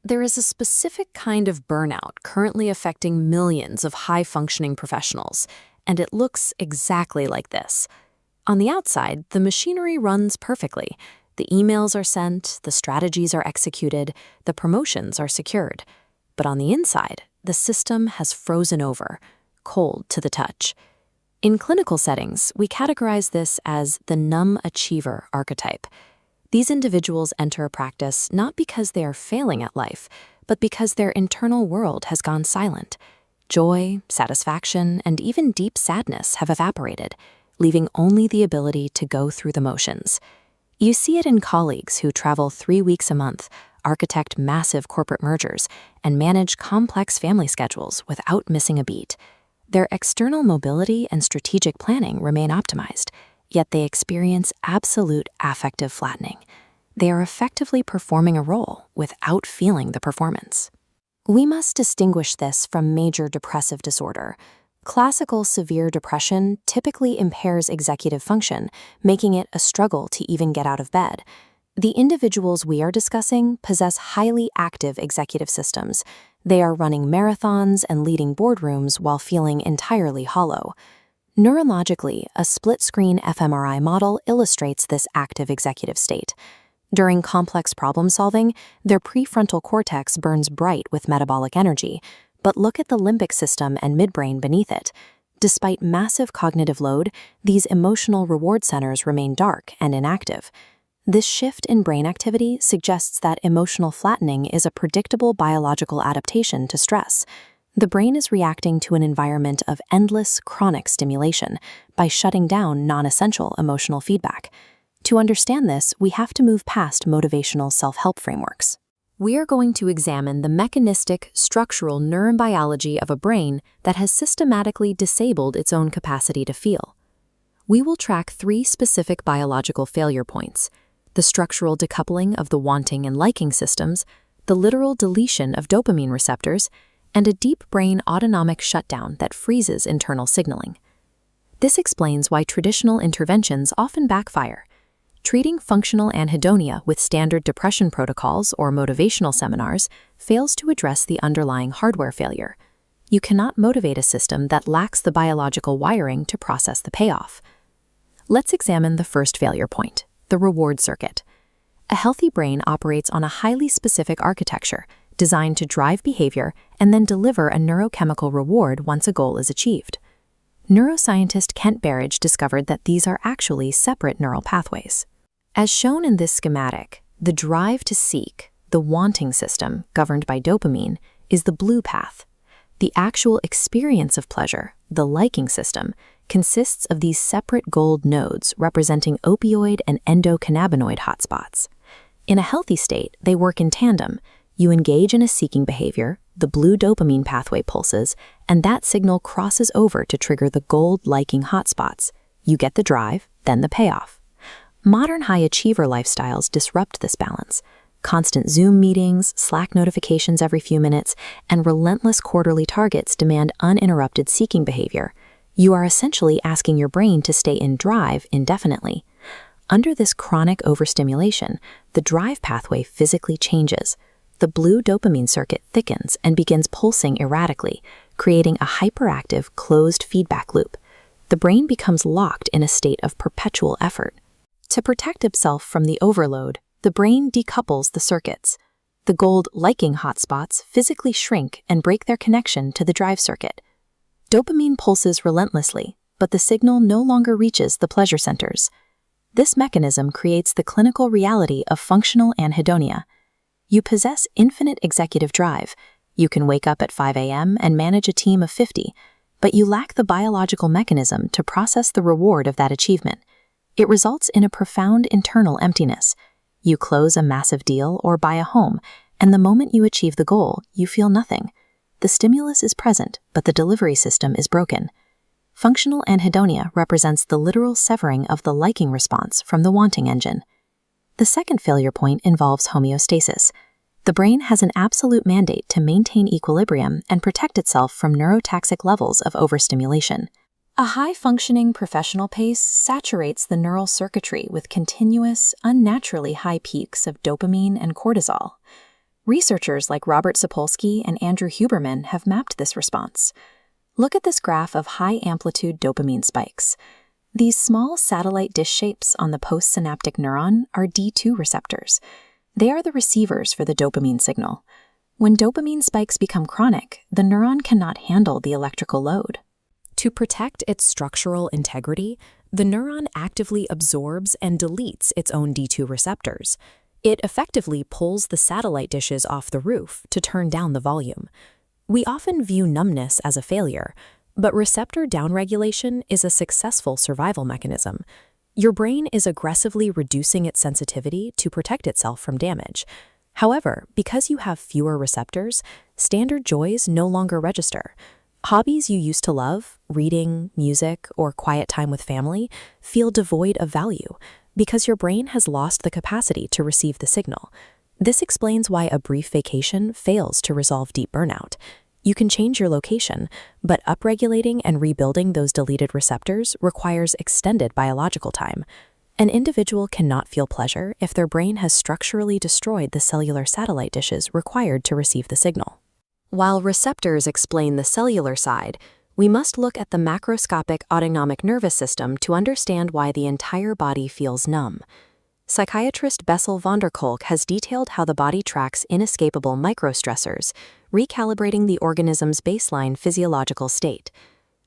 There is a specific kind of burnout currently affecting millions of high-functioning professionals, and it looks exactly like this. On the outside, the machinery runs perfectly. The emails are sent, the strategies are executed, the promotions are secured. But on the inside, the system has frozen over, cold to the touch. In clinical settings, we categorize this as the numb achiever archetype. These individuals enter a practice not because they are failing at life, but because their internal world has gone silent. Joy, satisfaction, and even deep sadness have evaporated, leaving only the ability to go through the motions. You see it in colleagues who travel 3 weeks a month, architect massive corporate mergers, and manage complex family schedules without missing a beat. Their external mobility and strategic planning remain optimized, yet they experience absolute affective flattening. They are effectively performing a role without feeling the performance. We must distinguish this from major depressive disorder. Classical severe depression typically impairs executive function, making it a struggle to even get out of bed. The individuals we are discussing possess highly active executive systems. They are running marathons and leading boardrooms while feeling entirely hollow. Neurologically, a split-screen fMRI model illustrates this active executive state. During complex problem-solving, their prefrontal cortex burns bright with metabolic energy, but look at the limbic system and midbrain beneath it. Despite massive cognitive load, these emotional reward centers remain dark and inactive. This shift in brain activity suggests that emotional flattening is a predictable biological adaptation to stress. The brain is reacting to an environment of endless, chronic stimulation by shutting down non-essential emotional feedback. To understand this, we have to move past motivational self-help frameworks. We are going to examine the mechanistic, structural neurobiology of a brain that has systematically disabled its own capacity to feel. We will track 3 specific biological failure points: the structural decoupling of the wanting and liking systems, the literal deletion of dopamine receptors, and a deep brain autonomic shutdown that freezes internal signaling. This explains why traditional interventions often backfire. Treating functional anhedonia with standard depression protocols or motivational seminars fails to address the underlying hardware failure. You cannot motivate a system that lacks the biological wiring to process the payoff. Let's examine the first failure point: the reward circuit. A healthy brain operates on a highly specific architecture designed to drive behavior and then deliver a neurochemical reward once a goal is achieved. Neuroscientist Kent Berridge discovered that these are actually separate neural pathways. As shown in this schematic, the drive to seek, the wanting system, governed by dopamine, is the blue path. The actual experience of pleasure, the liking system, consists of these separate gold nodes representing opioid and endocannabinoid hotspots. In a healthy state, they work in tandem. You engage in a seeking behavior, the blue dopamine pathway pulses, and that signal crosses over to trigger the gold liking hotspots. You get the drive, then the payoff. Modern high-achiever lifestyles disrupt this balance. Constant Zoom meetings, Slack notifications every few minutes, and relentless quarterly targets demand uninterrupted seeking behavior. You are essentially asking your brain to stay in drive indefinitely. Under this chronic overstimulation, the drive pathway physically changes. The blue dopamine circuit thickens and begins pulsing erratically, creating a hyperactive, closed feedback loop. The brain becomes locked in a state of perpetual effort. To protect itself from the overload, the brain decouples the circuits. The gold liking hotspots physically shrink and break their connection to the drive circuit. Dopamine pulses relentlessly, but the signal no longer reaches the pleasure centers. This mechanism creates the clinical reality of functional anhedonia. You possess infinite executive drive. You can wake up at 5 a.m. and manage a team of 50, but you lack the biological mechanism to process the reward of that achievement. It results in a profound internal emptiness. You close a massive deal or buy a home, and the moment you achieve the goal, you feel nothing. The stimulus is present, but the delivery system is broken. Functional anhedonia represents the literal severing of the liking response from the wanting engine. The second failure point involves homeostasis. The brain has an absolute mandate to maintain equilibrium and protect itself from neurotoxic levels of overstimulation. A high-functioning professional pace saturates the neural circuitry with continuous, unnaturally high peaks of dopamine and cortisol. Researchers like Robert Sapolsky and Andrew Huberman have mapped this response. Look at this graph of high-amplitude dopamine spikes. These small satellite dish shapes on the postsynaptic neuron are D2 receptors. They are the receivers for the dopamine signal. When dopamine spikes become chronic, the neuron cannot handle the electrical load. To protect its structural integrity, the neuron actively absorbs and deletes its own D2 receptors. It effectively pulls the satellite dishes off the roof to turn down the volume. We often view numbness as a failure, but receptor downregulation is a successful survival mechanism. Your brain is aggressively reducing its sensitivity to protect itself from damage. However, because you have fewer receptors, standard joys no longer register. Hobbies you used to love, reading, music, or quiet time with family, feel devoid of value because your brain has lost the capacity to receive the signal. This explains why a brief vacation fails to resolve deep burnout. You can change your location, but upregulating and rebuilding those deleted receptors requires extended biological time. An individual cannot feel pleasure if their brain has structurally destroyed the cellular satellite dishes required to receive the signal. While receptors explain the cellular side, we must look at the macroscopic autonomic nervous system to understand why the entire body feels numb. Psychiatrist Bessel van der Kolk has detailed how the body tracks inescapable microstressors, recalibrating the organism's baseline physiological state.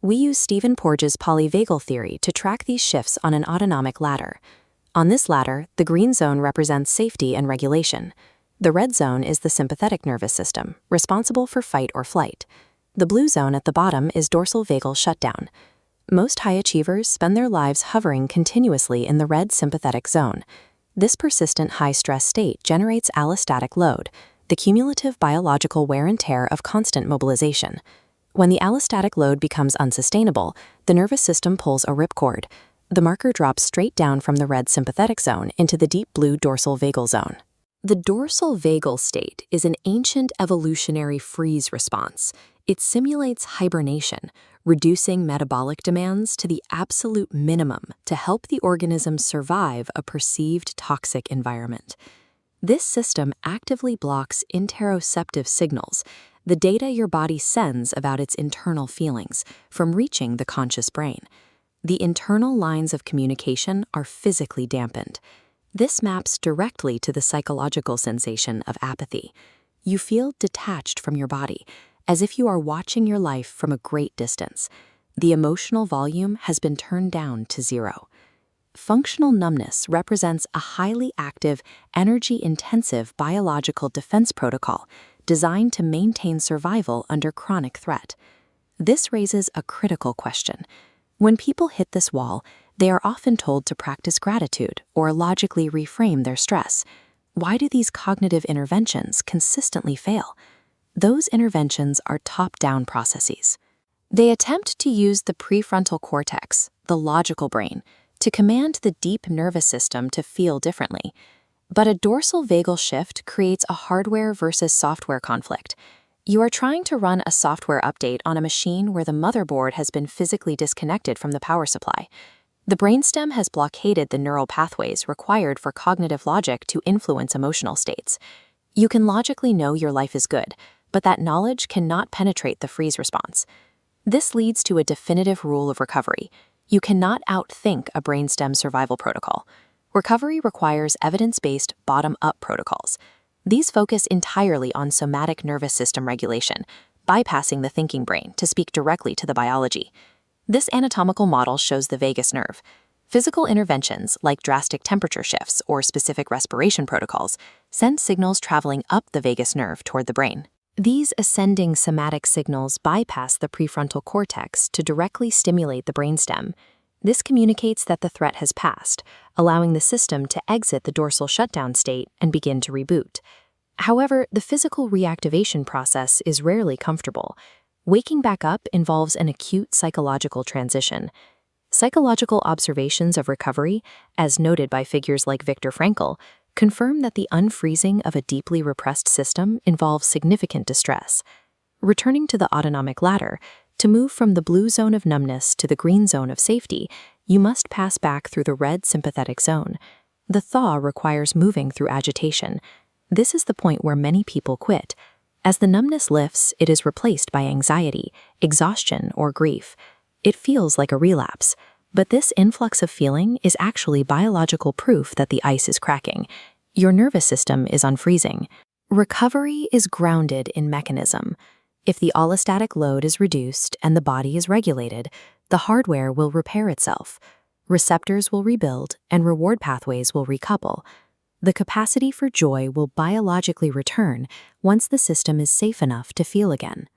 We use Stephen Porges' polyvagal theory to track these shifts on an autonomic ladder. On this ladder, the green zone represents safety and regulation. The red zone is the sympathetic nervous system, responsible for fight or flight. The blue zone at the bottom is dorsal vagal shutdown. Most high achievers spend their lives hovering continuously in the red sympathetic zone. This persistent high-stress state generates allostatic load, the cumulative biological wear and tear of constant mobilization. When the allostatic load becomes unsustainable, the nervous system pulls a ripcord. The marker drops straight down from the red sympathetic zone into the deep blue dorsal vagal zone. The dorsal vagal state is an ancient evolutionary freeze response. It simulates hibernation, reducing metabolic demands to the absolute minimum to help the organism survive a perceived toxic environment. This system actively blocks interoceptive signals, the data your body sends about its internal feelings, from reaching the conscious brain. The internal lines of communication are physically dampened. This maps directly to the psychological sensation of apathy. You feel detached from your body, as if you are watching your life from a great distance. The emotional volume has been turned down to zero. Functional numbness represents a highly active, energy-intensive biological defense protocol designed to maintain survival under chronic threat. This raises a critical question. When people hit this wall, they are often told to practice gratitude or logically reframe their stress. Why do these cognitive interventions consistently fail? Those interventions are top-down processes. They attempt to use the prefrontal cortex, the logical brain, to command the deep nervous system to feel differently. But a dorsal vagal shift creates a hardware versus software conflict. You are trying to run a software update on a machine where the motherboard has been physically disconnected from the power supply. The brainstem has blockaded the neural pathways required for cognitive logic to influence emotional states. You can logically know your life is good, but that knowledge cannot penetrate the freeze response. This leads to a definitive rule of recovery. You cannot outthink a brainstem survival protocol. Recovery requires evidence-based, bottom-up protocols. These focus entirely on somatic nervous system regulation, bypassing the thinking brain to speak directly to the biology. This anatomical model shows the vagus nerve. Physical interventions, like drastic temperature shifts or specific respiration protocols, send signals traveling up the vagus nerve toward the brain. These ascending somatic signals bypass the prefrontal cortex to directly stimulate the brainstem. This communicates that the threat has passed, allowing the system to exit the dorsal shutdown state and begin to reboot. However, the physical reactivation process is rarely comfortable. Waking back up involves an acute psychological transition. Psychological observations of recovery, as noted by figures like Viktor Frankl, confirm that the unfreezing of a deeply repressed system involves significant distress. Returning to the autonomic ladder, to move from the blue zone of numbness to the green zone of safety, you must pass back through the red sympathetic zone. The thaw requires moving through agitation. This is the point where many people quit. As the numbness lifts, it is replaced by anxiety, exhaustion, or grief. It feels like a relapse, but this influx of feeling is actually biological proof that the ice is cracking. Your nervous system is unfreezing. Recovery is grounded in mechanism. If the allostatic load is reduced and the body is regulated, the hardware will repair itself. Receptors will rebuild and reward pathways will recouple. The capacity for joy will biologically return once the system is safe enough to feel again.